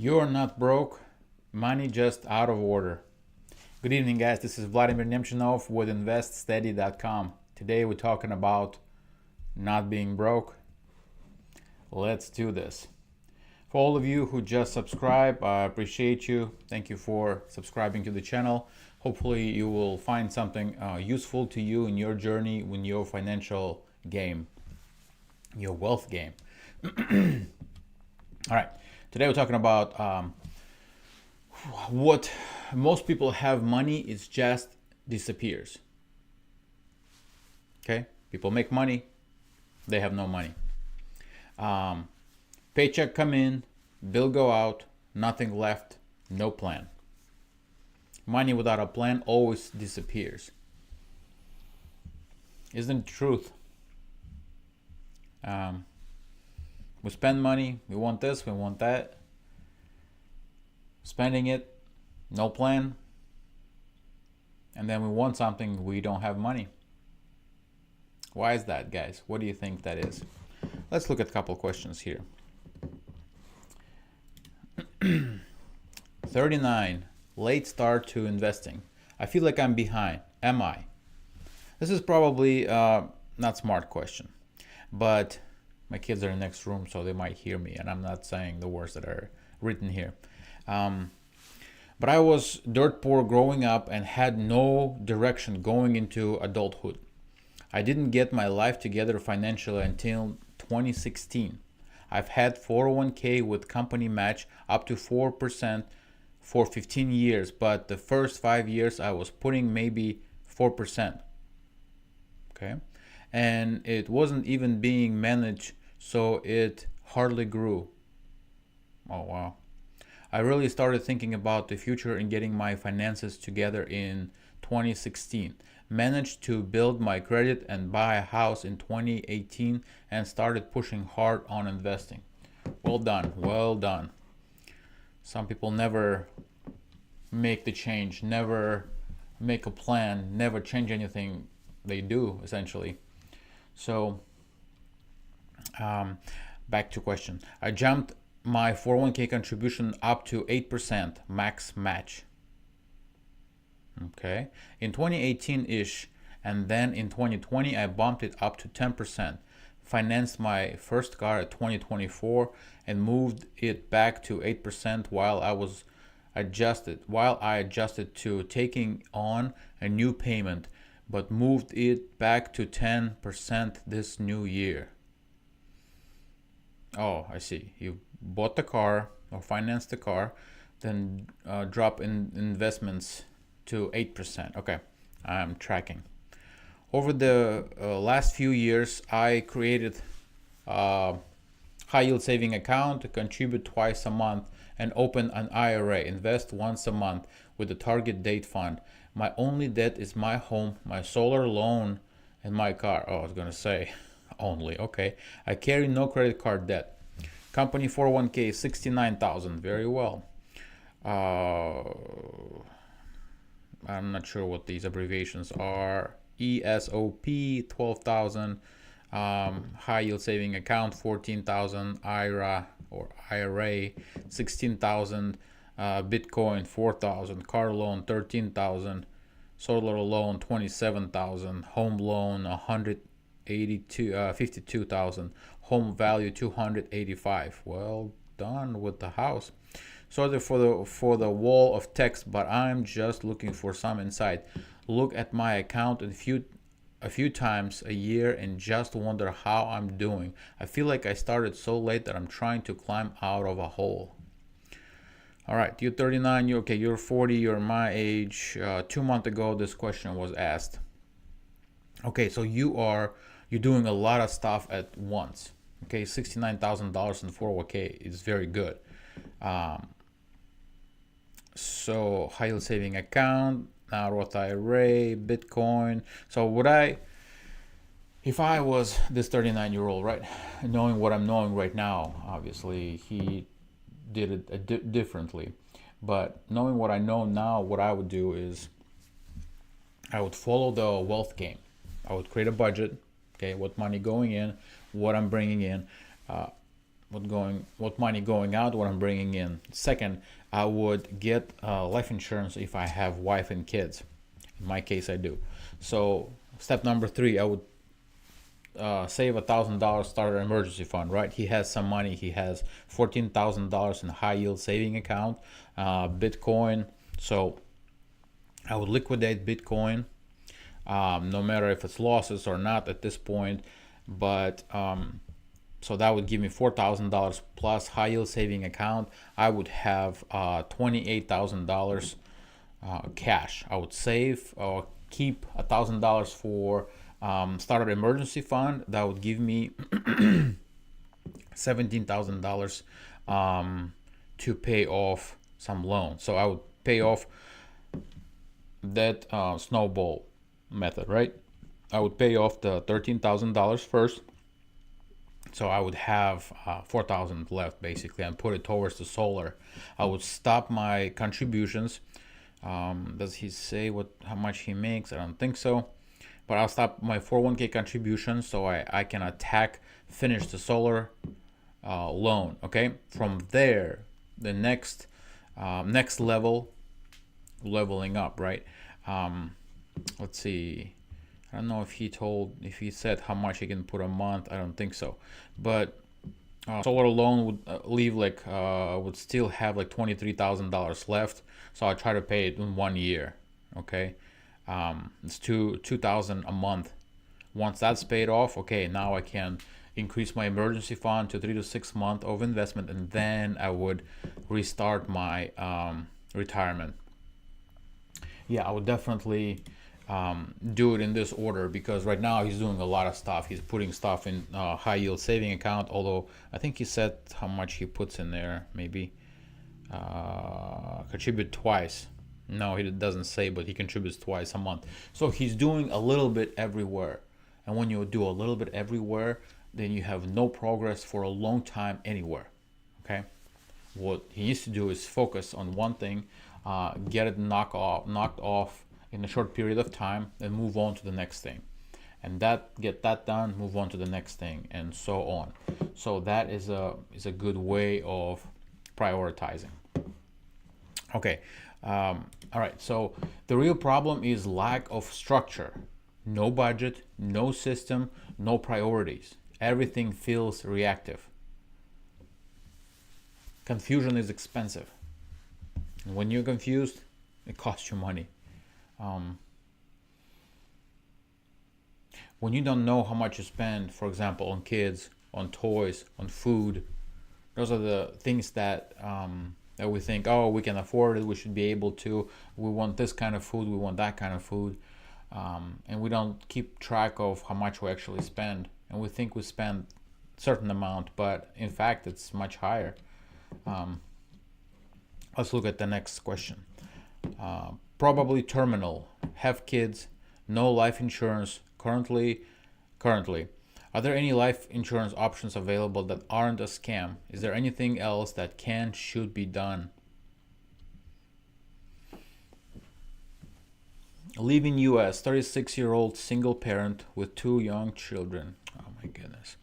You're not broke, money just out of order. Good evening, guys. This is Vladimir Nemchinov with InvestSteady.com. Today we're talking about not being broke. Let's do this. For all of you who just subscribe, I appreciate you. Thank you for subscribing to the channel. Hopefully you will find something useful to you in your journey in your financial game, your wealth game. All right. Today we're talking about what most people have money, it just disappears. Okay? People make money, they have no money. Paycheck come in, bill go out, nothing left, no plan. Money without a plan always disappears. Isn't it the truth? We spend money, we want this, we want that. Spending it, no plan. And then we want something, we don't have money. Why is that, guys? What do you think that is? Let's look at a couple questions here. 39, late start to investing. I feel like I'm behind. Am I? This is probably not smart question, but my kids are in the next room, so they might hear me, and I'm not saying the words that are written here. But I was dirt poor growing up and had no direction going into adulthood. I didn't get my life together financially until 2016. I've had 401k with company match up to 4% for 15 years, but the first 5 years I was putting maybe 4%. Okay? And it wasn't even being managed, so it hardly grew. Oh wow. I really started thinking about the future and getting my finances together in 2016. Managed to build my credit and buy a house in 2018 and started pushing hard on investing. Well done, well done. Some people never make the change, never make a plan, never change anything they do, essentially. So, back to question. I jumped my 401k contribution up to 8% max match. Okay, in 2018-ish, and then in 2020 I bumped it up to 10%. Financed my first car at 2024 and moved it back to 8% while I adjusted to taking on a new payment, but moved it back to 10% this new year. Oh, I see. You bought the car or financed the car, then drop in investments to 8%. Okay, I'm tracking. Over the last few years, I created a high yield saving account to contribute twice a month and open an IRA, invest once a month with a target date fund. My only debt is my home, my solar loan, and my car. Oh, I was gonna say only. Okay, I carry no credit card debt. Company 401k 69,000. Very well. I'm not sure what these abbreviations are. ESOP 12,000. High yield saving account 14,000. IRA 16,000. Bitcoin 4,000. Car loan 13,000. Solar loan 27,000. Home loan 52,000. Home value 285. Well done with the house. Sorry for the wall of text, but I'm just looking for some insight. Look at my account a few times a year and just wonder how I'm doing. I feel like I started so late that I'm trying to climb out of a hole. All right, you're 39, you're okay, you're 40, you're my age. 2 months ago this question was asked. Okay, so you're doing a lot of stuff at once. Okay, $69,000 in 401k is very good. So high yield saving account, Roth IRA, Bitcoin. So if I was this 39-year-old, right, knowing what I'm knowing right now, obviously he did it differently. But knowing what I know now, what I would do is I would follow the wealth game. I would create a budget, okay, what money going in, what I'm bringing in. what money going out, what I'm bringing in. Second, I would get life insurance if I have wife and kids. In my case, I do. So step number three, I would save $1,000, start an emergency fund. Right, he has some money. He has $14,000 in high yield saving account, Bitcoin. So I would liquidate Bitcoin, no matter if it's losses or not at this point. But so that would give me $4,000 plus high yield saving account. I would have $28,000 cash. I would save or keep $1,000 for starter emergency fund. That would give me $17,000 to pay off some loan. So I would pay off that snowball method, right? I would pay off the $13,000 first. So I would have 4,000 left basically, and put it towards the solar. I would stop my contributions. Does he say how much he makes? I don't think so. But I'll stop my 401k contributions so I can finish the solar loan. Okay. From there, the next leveling up, right? Let's see. I don't know if he said how much he can put a month. I don't think so. But solar loan would leave would still have like $23,000 left. So I try to pay it in 1 year. Okay. It's $2,000 a month. Once that's paid off, okay, now I can increase my emergency fund to 3 to 6 months of investment, and then I would restart my retirement. Yeah, I would definitely do it in this order, because right now he's doing a lot of stuff. He's putting stuff in high yield saving account, although I think he said how much he puts in there. Maybe contribute twice. No, he doesn't say, but he contributes twice a month. So he's doing a little bit everywhere. And when you do a little bit everywhere, then you have no progress for a long time anywhere. Okay. What he needs to do is focus on one thing, get it knocked off in a short period of time, and move on to the next thing. And get that done, move on to the next thing, and so on. So that is a good way of prioritizing. Okay. All right. So the real problem is lack of structure. No budget, no system, no priorities. Everything feels reactive. Confusion is expensive. And when you're confused, it costs you money. When you don't know how much you spend, for example, on kids, on toys, on food, those are the things that we think, oh, we can afford it, we should be able to, we want this kind of food, we want that kind of food, and we don't keep track of how much we actually spend, and we think we spend a certain amount, but in fact it's much higher. Let's look at the next question. Probably terminal, have kids, no life insurance currently. Are there any life insurance options available that aren't a scam? Is there anything else that should be done? Leaving US, 36-year-old single parent with 2 young children. Oh my goodness.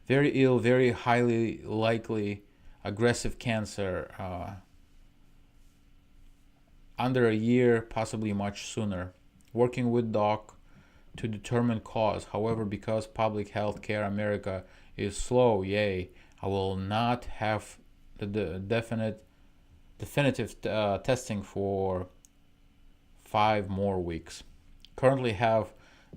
Very ill, very highly likely aggressive cancer. Under a year, possibly much sooner. Working with doc to determine cause. However, because public health care America is slow, I will not have the definitive testing for 5 more weeks. Currently have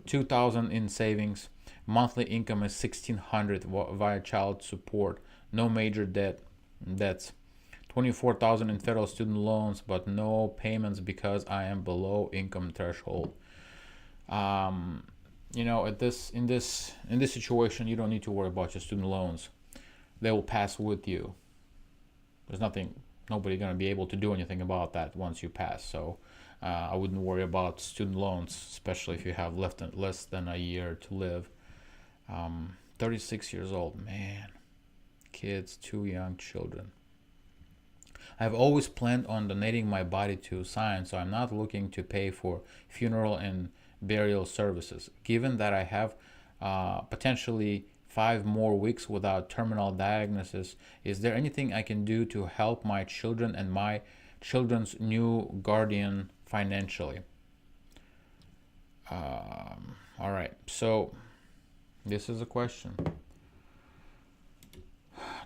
$2,000 in savings. Monthly income is $1,600 via child support. No major debts. $24,000 in federal student loans, but no payments because I am below income threshold. In this situation, you don't need to worry about your student loans. They will pass with you. There's nobody gonna be able to do anything about that once you pass. So I wouldn't worry about student loans, especially if you have less than a year to live. 36 years old, man. Kids, 2 young children. I've always planned on donating my body to science, so I'm not looking to pay for funeral and burial services. Given that I have potentially 5 more weeks without terminal diagnosis. Is there anything I can do to help my children and my children's new guardian financially? All right, so this is a question.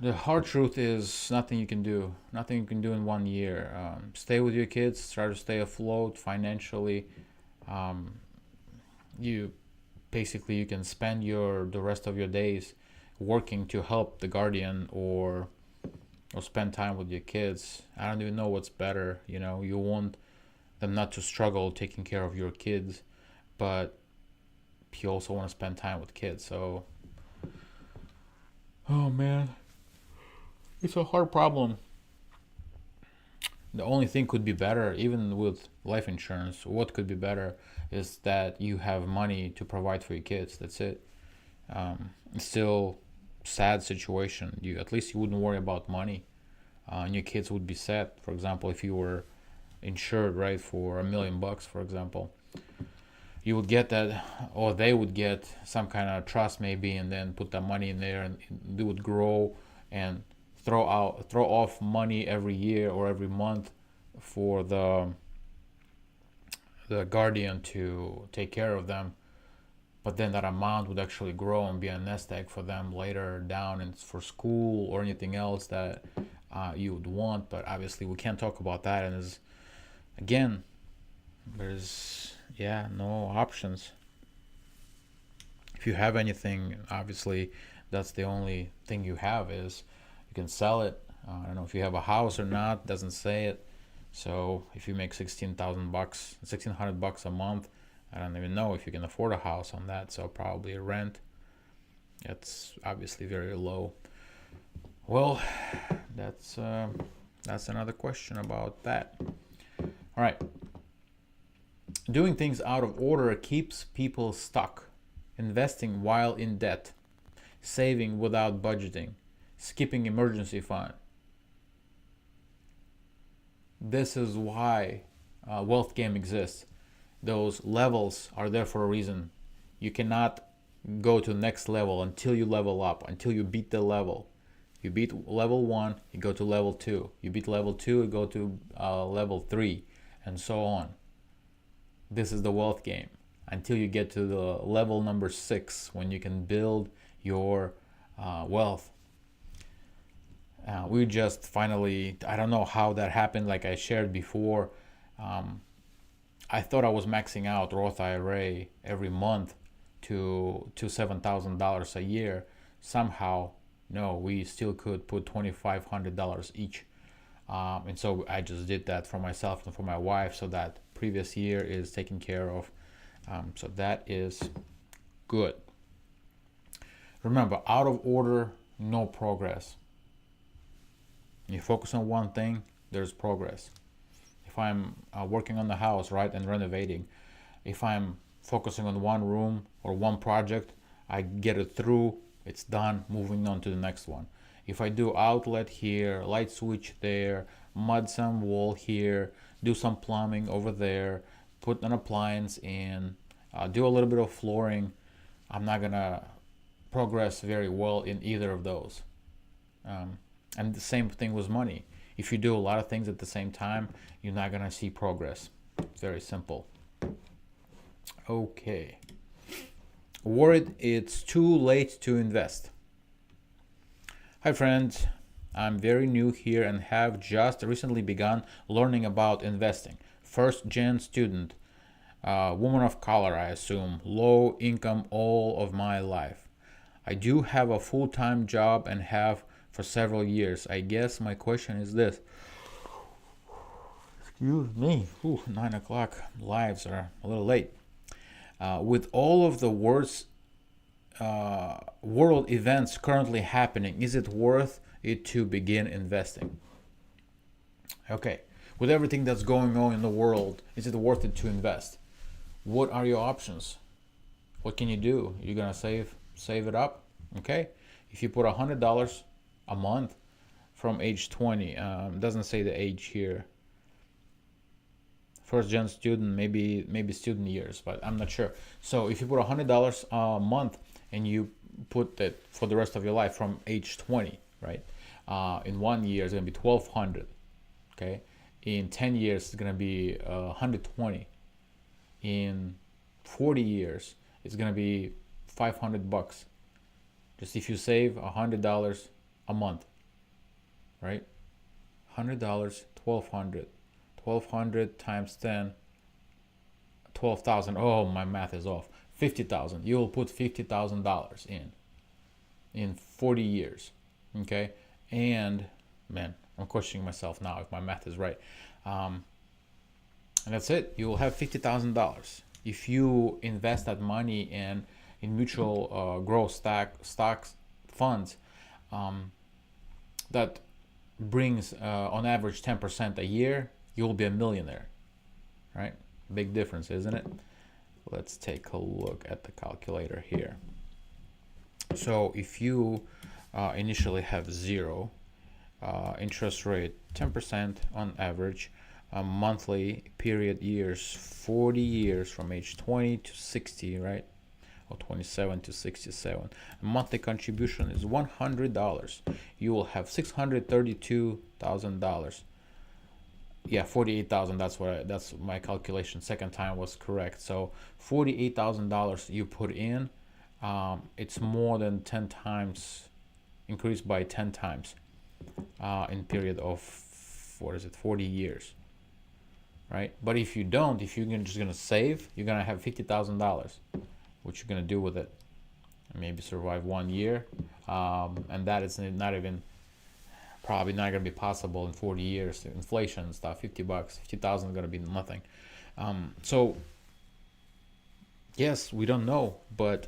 The hard truth is nothing you can do. Nothing you can do in 1 year. Stay with your kids. Try to stay afloat financially. You basically you can spend the rest of your days working to help the guardian, or spend time with your kids. I don't even know what's better. You want them not to struggle taking care of your kids, but you also want to spend time with kids. So, oh man, it's a hard problem. The only thing could be better, even with life insurance, what could be better is that you have money to provide for your kids. That's it. It's still sad situation. At least you wouldn't worry about money, and your kids would be set. For example, if you were insured, right, for $1 million, for example, you would get that, or they would get some kind of trust maybe, and then put that money in there, and they would grow and throw off money every year or every month for the guardian to take care of them. But then that amount would actually grow and be a nest egg for them later down, and for school or anything else that you would want. But obviously we can't talk about that, and there's no options. If you have anything, obviously that's the only thing you have, is you can sell it. I don't know if you have a house or not, doesn't say it. So if you make $1,600 a month, I don't even know if you can afford a house on that. So probably a rent. It's obviously very low. Well, that's another question about that. All right. Doing things out of order keeps people stuck. Investing while in debt. Saving without budgeting. Skipping emergency fund. This is why wealth game exists. Those levels are there for a reason. You cannot go to the next level until you level up, until you beat the level. You beat level 1, you go to level 2. You beat level 2, you go to level 3, and so on. This is the wealth game until you get to the level number 6, when you can build your wealth. We just finally, I don't know how that happened, like I shared before. I thought I was maxing out Roth IRA every month to $7,000 a year. Somehow, no, we still could put $2,500 each. And so I just did that for myself and for my wife, so that previous year is taken care of. So that is good. Remember, out of order, no progress. You focus on one thing, there's progress. If I'm working on the house, right, and renovating, if I'm focusing on one room or one project, I get it through, it's done, moving on to the next one. If I do outlet here, light switch there, mud some wall here, do some plumbing over there, put an appliance in, do a little bit of flooring, I'm not gonna progress very well in either of those. And the same thing with money. If you do a lot of things at the same time, you're not gonna see progress. It's very simple. Okay. Worried it's too late to invest. Hi friends, I'm very new here and have just recently begun learning about investing. First gen student, woman of color, I assume, low income all of my life. I do have a full-time job and have for several years. I guess my question is this. Excuse me. 9 o'clock. Lives are a little late. With all of the world events currently happening, is it worth it to begin investing? Okay. With everything that's going on in the world, is it worth it to invest? What are your options? What can you do? You're gonna save it up? Okay. If you put $100 a month from age 20, doesn't say the age here. First gen student, maybe student years, but I'm not sure. So if you put $100 a month and you put that for the rest of your life from age 20, right? In 1 year, it's going to be 1,200. Okay. In 10 years, it's going to be 120. In 40 years, it's going to be $500. Just if you save $100 a month, right? $100, 1,200. 1,200 times 10, 12,000. Oh, my math is off. 50,000. You will put $50,000 in 40 years. Okay. And man, I'm questioning myself now if my math is right. And that's it. You will have $50,000. If you invest that money in mutual growth stocks funds, that brings on average 10% a year, you'll be a millionaire, right? Big difference, isn't it? Let's take a look at the calculator here. So if you initially have zero interest rate, 10% on average, monthly period years, 40 years from age 20 to 60, right? Or 27 to 67. A monthly contribution is $100. You will have $632,000. Yeah, 48,000. That's my calculation. Second time was correct. So $48,000 you put in, it's more than 10 times, increased by 10 times in period of 40 years, right? But if you don't, if you're just gonna save, you're gonna have $50,000. What you're gonna do with it? Maybe survive 1 year, and that is not even probably not gonna be possible in 40 years. Inflation and stuff, $50, 50,000 is gonna be nothing. So yes, we don't know, but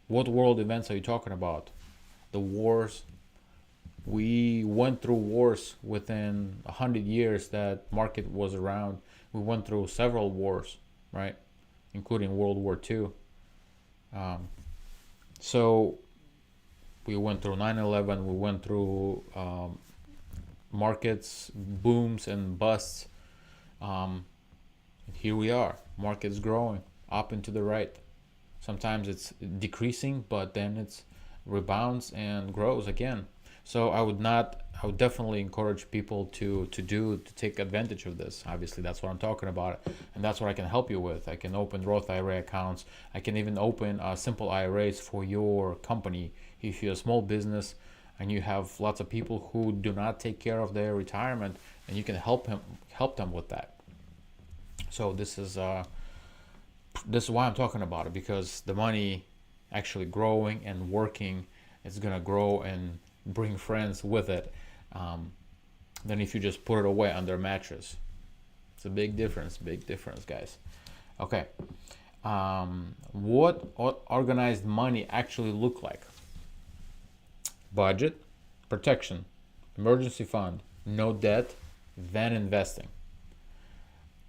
what world events are you talking about? The wars. We went through wars within 100 years that market was around. We went through several wars, right? Including World War II. So we went through 9/11. We went through markets, booms and busts. Here we are. Market's growing up and to the right. Sometimes it's decreasing, but then it's rebounds and grows again. So I would definitely encourage people to take advantage of this. Obviously, that's what I'm talking about, and that's what I can help you with. I can open Roth IRA accounts. I can even open simple IRAs for your company. If you're a small business and you have lots of people who do not take care of their retirement, and you can help them with that. So this is why I'm talking about it, because the money actually growing and working, it's gonna grow and bring friends with it, than if you just put it away under a mattress. It's a big difference, guys. Okay. What organized money actually look like? Budget, protection, emergency fund, no debt, then investing.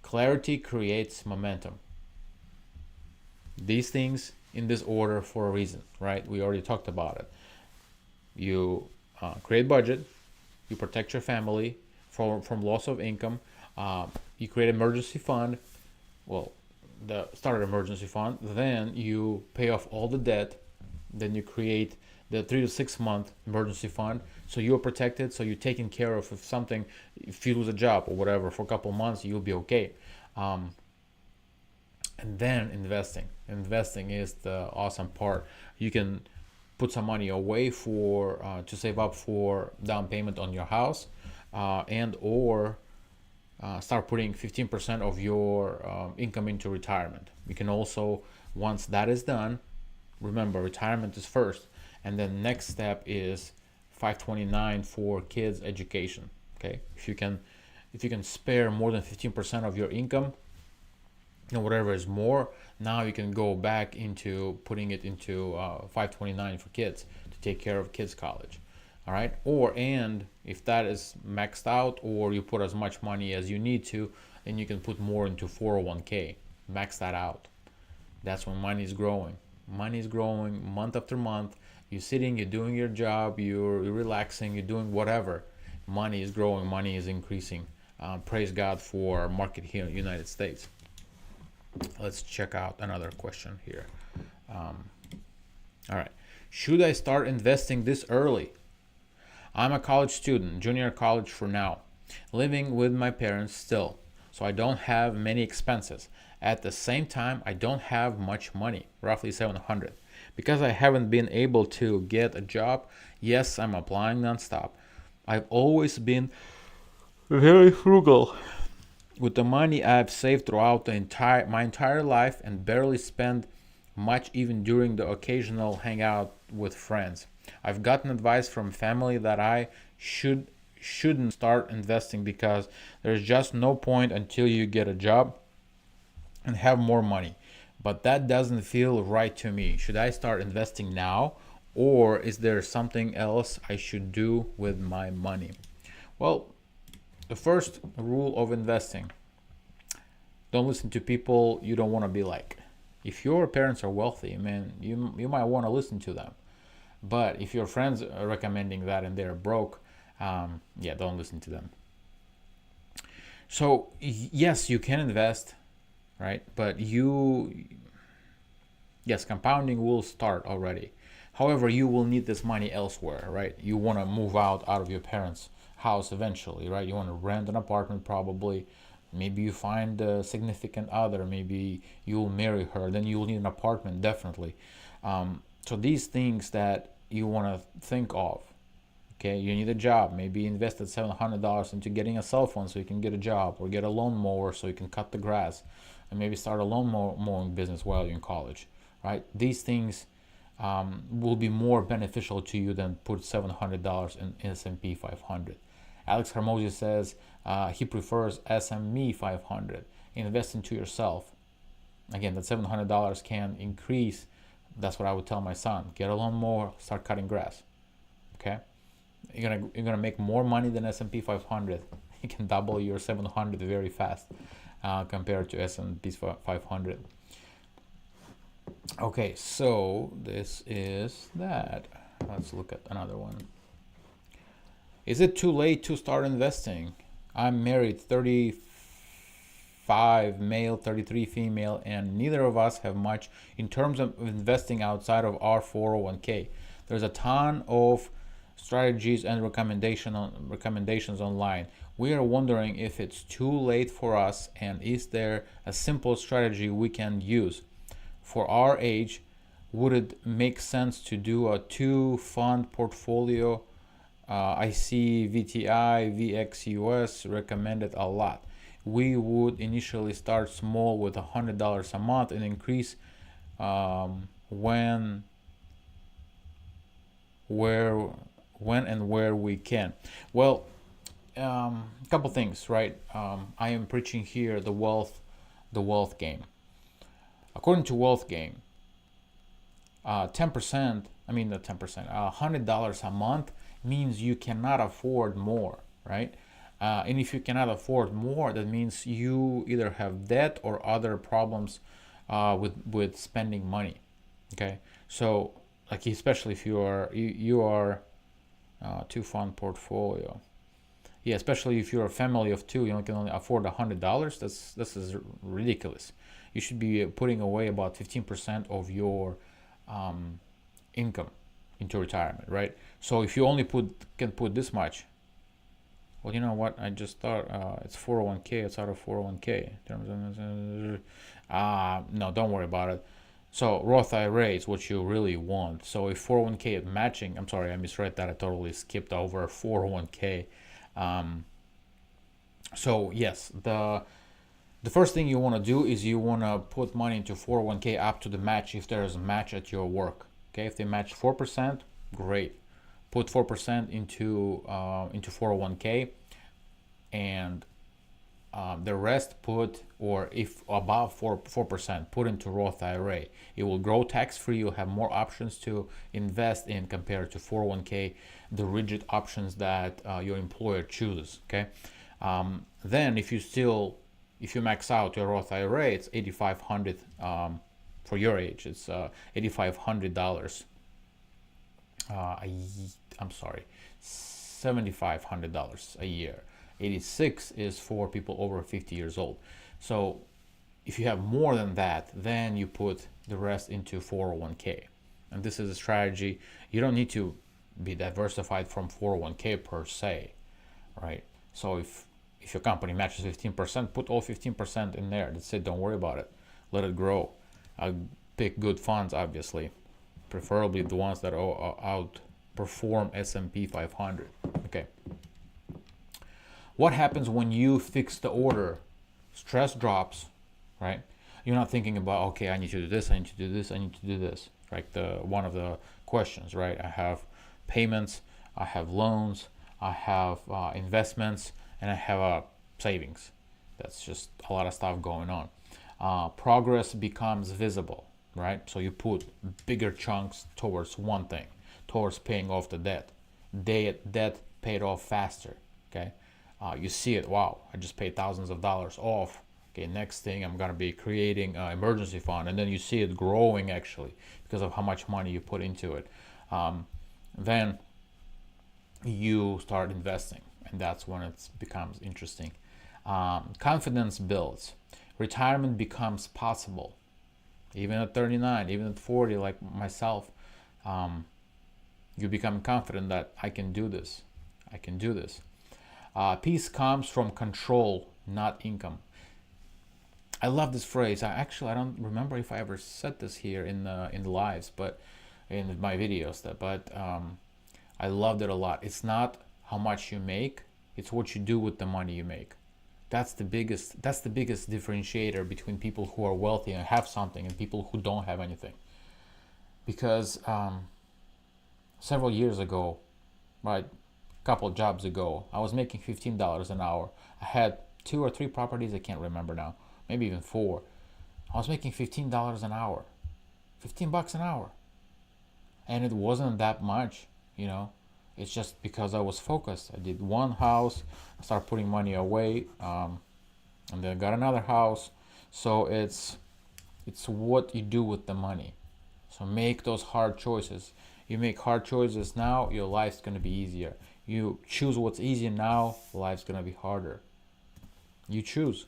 Clarity creates momentum. These things in this order for a reason, right? We already talked about it. You create budget, you protect your family from loss of income, you create emergency fund, well, the starter emergency fund, then you pay off all the debt, then you create the 3 to 6 month emergency fund, so you're protected, so you're taken care of. If something, if you lose a job or whatever for a couple of months, you'll be okay. And then investing is the awesome part. You can put some money away for to save up for down payment on your house, and or start putting 15% of your income into retirement. You can also, once that is done, remember retirement is first, and then next step is 529 for kids education. Okay, if you can spare more than 15% of your income, and whatever is more, now you can go back into putting it into 529 for kids to take care of kids' college. All right, and if that is maxed out, or you put as much money as you need to, then you can put more into 401k. Max that out. That's when money is growing. Money is growing month after month. You're sitting, you're doing your job, you're relaxing, you're doing whatever. Money is growing, money is increasing. Praise God for market here in the United States. Let's check out another question here. All right. Should I start investing this early? I'm a college student, junior college for now, living with my parents still, so I don't have many expenses. At the same time, I don't have much money, roughly 700. Because I haven't been able to get a job, yes, I'm applying nonstop. I've always been very frugal with the money I've saved throughout my entire life and barely spend much even during the occasional hangout with friends. I've gotten advice from family that I shouldn't start investing because there's just no point until you get a job and have more money. But that doesn't feel right to me. Should I start investing now, or is there something else I should do with my money? Well, the first rule of investing: don't listen to people you don't want to be like. If your parents are wealthy, man, you might want to listen to them. But if your friends are recommending that and they're broke, yeah, don't listen to them. So yes, you can invest, right? But yes, compounding will start already. However, you will need this money elsewhere, right? You want to move out of your parents' house eventually, right? You want to rent an apartment probably. Maybe you find a significant other. Maybe you'll marry her. Then you'll need an apartment, definitely. So these things that you want to think of. Okay, you need a job. Maybe invested $700 into getting a cell phone so you can get a job, or get a lawnmower so you can cut the grass, and maybe start a lawn mowing business while you're in college, right? These things will be more beneficial to you than put $700 in S&P 500. Alex Hormozi says he prefers SME 500. Invest into yourself. Again, that $700 can increase. That's what I would tell my son. Get a lawnmower, start cutting grass. Okay, you're gonna make more money than S&P 500. You can double your 700 very fast compared to S&P 500. Okay, so this is that. Let's look at another one. Is it too late to start investing? I'm married, 35 male, 33 female, and neither of us have much in terms of investing outside of our 401k. There's a ton of strategies and recommendations online. We are wondering if it's too late for us, and is there a simple strategy we can use? For our age, would it make sense to do a 2-fund portfolio? I see VTI, VXUS recommended a lot. We would initially start small with $100 a month and increase when and where we can. Well, a couple things, right? I am preaching here the wealth game. According to Wealth Game, 10%, not 10%, $100 a month means you cannot afford more, right? And if you cannot afford more, that means you either have debt or other problems with spending money. Okay, so like especially if you are 2-fund portfolio. Yeah, especially if you're a family of two, you can only afford $100. This is ridiculous. You should be putting away about 15% of your income into retirement, right? So if you only can put this much, well, you know what? I just thought it's 401k. It's out of 401k. No, don't worry about it. So Roth IRA is what you really want. So if 401k is matching, I'm sorry, I misread that. I totally skipped over 401k. So yes, the first thing you want to do is you want to put money into 401k up to the match if there is a match at your work. Okay, if they match 4%, great. Put 4% into 401k, and the rest put, or if above 4%, put into Roth IRA. It will grow tax-free. You'll have more options to invest in compared to 401k, the rigid options that your employer chooses. Okay, then if you max out your Roth IRA, it's $8,500 for your age. It's $8,500. I'm sorry, $7,500 a year. 86 is for people over 50 years old. So if you have more than that, then you put the rest into 401k. And this is a strategy. You don't need to be diversified from 401k per se, right? So if your company matches 15%, put all 15% in there. That's it. Don't worry about it. Let it grow. Pick good funds, obviously, preferably the ones that outperform S&P 500. Okay. What happens when you fix the order? Stress drops, right? You're not thinking about, okay, I need to do this, I need to do this, I need to do this. Like one of the questions, right? I have payments, I have loans, I have investments, and I have savings. That's just a lot of stuff going on. Progress becomes visible, right? So you put bigger chunks towards one thing, towards paying off the debt. Debt paid off faster, okay? You see it, wow, I just paid thousands of dollars off. Okay, next thing I'm gonna be creating an emergency fund, and then you see it growing actually because of how much money you put into it. Then you start investing, and that's when it becomes interesting. Confidence builds. Retirement becomes possible, even at 39, even at 40, like myself. You become confident that I can do this. I can do this. Peace comes from control, not income. I love this phrase. I don't remember if I ever said this here in the lives, but in my videos. But I loved it a lot. It's not how much you make; it's what you do with the money you make. That's the biggest differentiator between people who are wealthy and have something and people who don't have anything. Because several years ago, right, couple jobs ago, I was making $15 an hour. I had 2 or 3 properties, I can't remember now, maybe even 4. I was making $15 an hour, $15 an hour, and it wasn't that much, you know. It's just because I was focused. I did one house, I started putting money away, and then I got another house. So it's what you do with the money. So make those hard choices. You make hard choices now, your life's gonna be easier. You choose what's easier now, life's gonna be harder. You choose.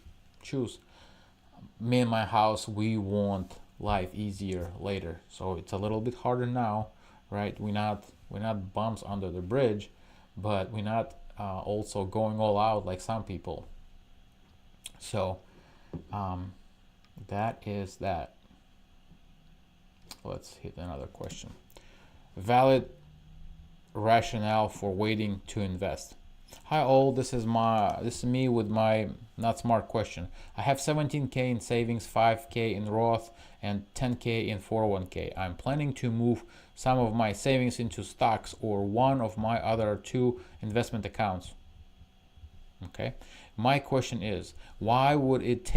Me and my house, we want life easier later. So it's a little bit harder now, right? We're not bumps under the bridge, but we're not also going all out like some people. So that is that. Let's hit another question. Valid rationale for waiting to invest. Hi all, this is me with my not smart question. I have 17k in savings, 5k in Roth, and 10k in 401k. I'm planning to move some of my savings into stocks or one of my other 2 investment accounts. Okay, my question is, why would it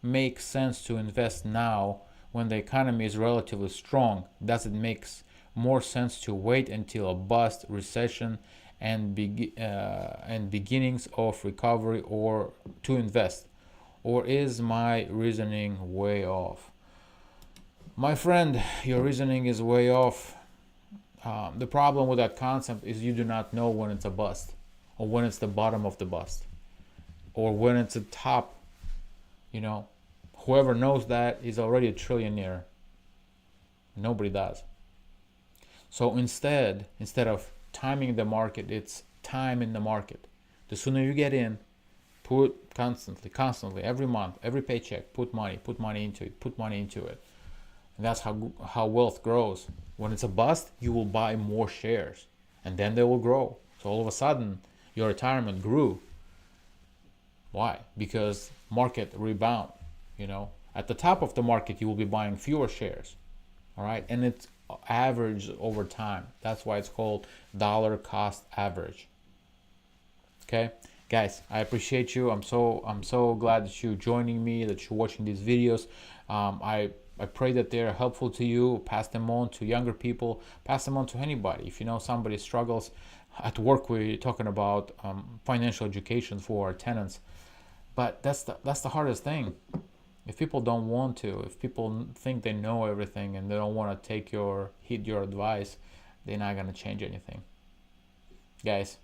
make sense to invest now when the economy is relatively strong? Does it make more sense to wait until a bust, recession, and beginnings of recovery, or to invest? Or is my reasoning way off? My friend, your reasoning is way off. The problem with that concept is you do not know when it's a bust, or when it's the bottom of the bust, or when it's a top. You know, whoever knows that is already a trillionaire. Nobody does. So instead of timing the market, it's time in the market. The sooner you get in, put constantly, every month, every paycheck, put money into it. And that's how wealth grows. When it's a bust, you will buy more shares, and then they will grow. So all of a sudden, your retirement grew. Why? Because market rebound. You know, at the top of the market, you will be buying fewer shares. All right, and it's average over time. That's why it's called dollar cost average. Okay, guys, I appreciate you. I'm so glad that you're joining me, that you're watching these videos. I pray that they're helpful to you. Pass them on to younger people. Pass them on to anybody. If you know somebody struggles at work, we're talking about financial education for our tenants. But that's the hardest thing. If people don't want to, if people think they know everything and they don't want to heed your advice, they're not going to change anything. Guys,